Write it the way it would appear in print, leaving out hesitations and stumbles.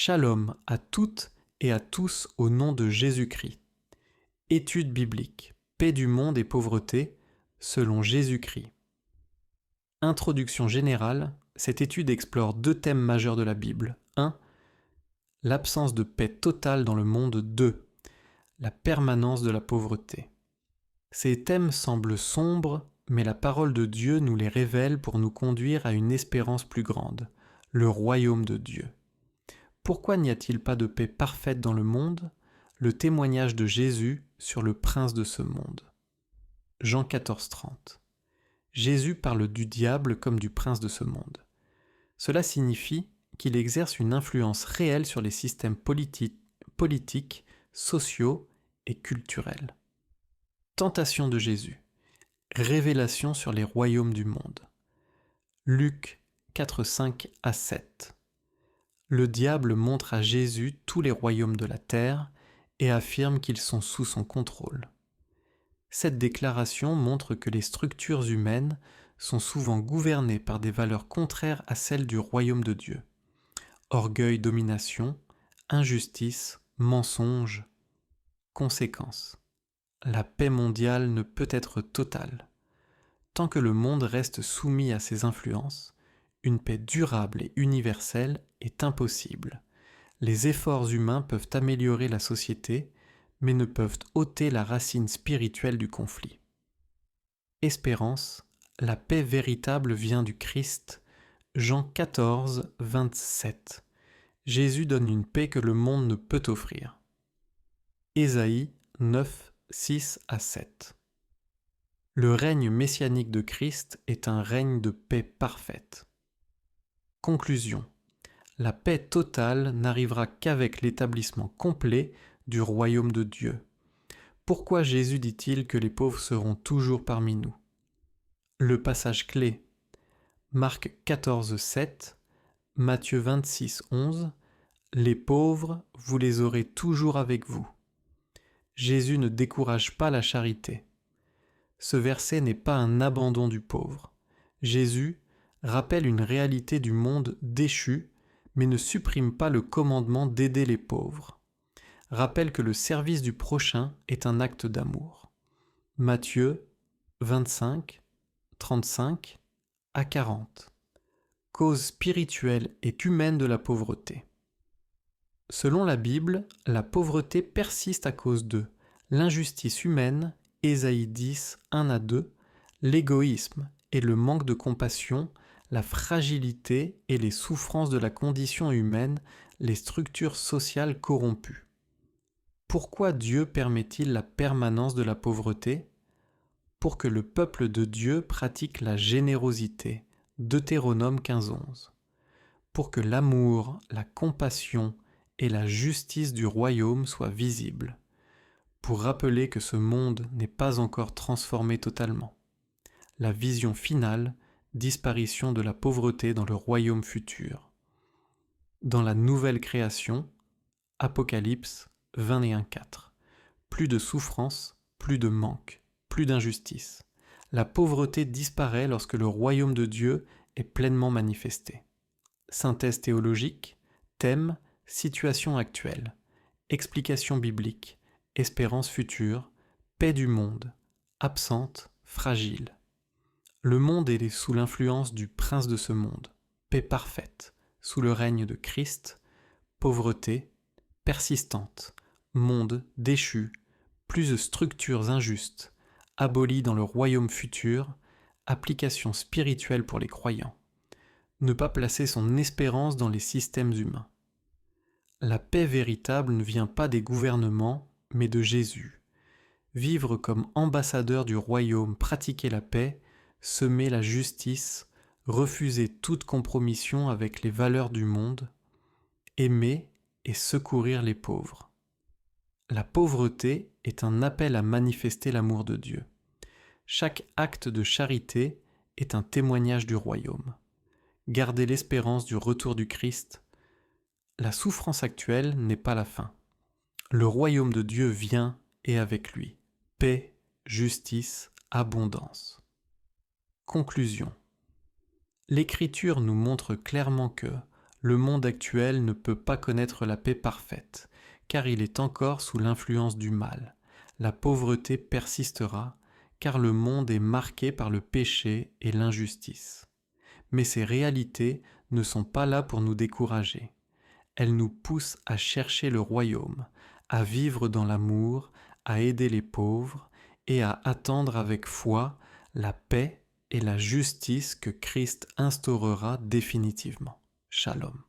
Shalom à toutes et à tous au nom de Jésus-Christ. Étude biblique, paix du monde et pauvreté, selon Jésus-Christ. Introduction générale, cette étude explore deux thèmes majeurs de la Bible. 1. L'absence de paix totale dans le monde. 2. La permanence de la pauvreté. Ces thèmes semblent sombres, mais la parole de Dieu nous les révèle pour nous conduire à une espérance plus grande, le royaume de Dieu. Pourquoi n'y a-t-il pas de paix parfaite dans le monde? Le témoignage de Jésus sur le prince de ce monde. Jean 14,30. Jésus parle du diable comme du prince de ce monde. Cela signifie qu'il exerce une influence réelle sur les systèmes politiques, sociaux et culturels. Tentation de Jésus. Révélation sur les royaumes du monde. Luc 4,5 à 7. Le diable montre à Jésus tous les royaumes de la terre et affirme qu'ils sont sous son contrôle. Cette déclaration montre que les structures humaines sont souvent gouvernées par des valeurs contraires à celles du royaume de Dieu. Orgueil, domination, injustice, mensonge. Conséquence. La paix mondiale ne peut être totale. Tant que le monde reste soumis à ces influences, une paix durable et universelle est impossible. Les efforts humains peuvent améliorer la société, mais ne peuvent ôter la racine spirituelle du conflit. Espérance, la paix véritable vient du Christ. Jean 14, 27. Jésus donne une paix que le monde ne peut offrir. Ésaïe 9, 6 à 7. Le règne messianique de Christ est un règne de paix parfaite. Conclusion. La paix totale n'arrivera qu'avec l'établissement complet du royaume de Dieu. Pourquoi Jésus dit-il que les pauvres seront toujours parmi nous? Le passage clé. Marc 14, 7, Matthieu 26, 11. Les pauvres, vous les aurez toujours avec vous. Jésus ne décourage pas la charité. Ce verset n'est pas un abandon du pauvre. Jésus rappelle une réalité du monde déchu, mais ne supprime pas le commandement d'aider les pauvres. Rappelle que le service du prochain est un acte d'amour. Matthieu 25, 35 à 40. Cause spirituelle et humaine de la pauvreté. Selon la Bible, la pauvreté persiste à cause de l'injustice humaine, Ésaïe 10, 1 à 2, l'égoïsme et le manque de compassion, la fragilité et les souffrances de la condition humaine, les structures sociales corrompues. Pourquoi Dieu permet-il la permanence de la pauvreté? Pour que le peuple de Dieu pratique la générosité, Deutéronome 15:11. Pour que l'amour, la compassion et la justice du royaume soient visibles. Pour rappeler que ce monde n'est pas encore transformé totalement. La vision finale, disparition de la pauvreté dans le royaume futur. Dans la nouvelle création, Apocalypse 21:4. Plus de souffrance, plus de manque, plus d'injustice. La pauvreté disparaît lorsque le royaume de Dieu est pleinement manifesté. Synthèse théologique, thème, situation actuelle, explication biblique, espérance future, paix du monde, absente, fragile. Le monde est sous l'influence du prince de ce monde, paix parfaite, sous le règne de Christ, pauvreté, persistante, monde déchu, plus de structures injustes, abolies dans le royaume futur, application spirituelle pour les croyants. Ne pas placer son espérance dans les systèmes humains. La paix véritable ne vient pas des gouvernements, mais de Jésus. Vivre comme ambassadeur du royaume, pratiquer la paix, semer la justice, refuser toute compromission avec les valeurs du monde, aimer et secourir les pauvres. La pauvreté est un appel à manifester l'amour de Dieu. Chaque acte de charité est un témoignage du royaume. Garder l'espérance du retour du Christ. La souffrance actuelle n'est pas la fin. Le royaume de Dieu vient et avec lui. Paix, justice, abondance. Conclusion. L'Écriture nous montre clairement que Le monde actuel ne peut pas connaître la paix parfaite, car il est encore sous l'influence du mal. La pauvreté persistera, car le monde est marqué par le péché et l'injustice. Mais ces réalités ne sont pas là pour nous décourager. Elles nous poussent à chercher le royaume, à vivre dans l'amour, à aider les pauvres et à attendre avec foi la paix et la justice que Christ instaurera définitivement. Shalom.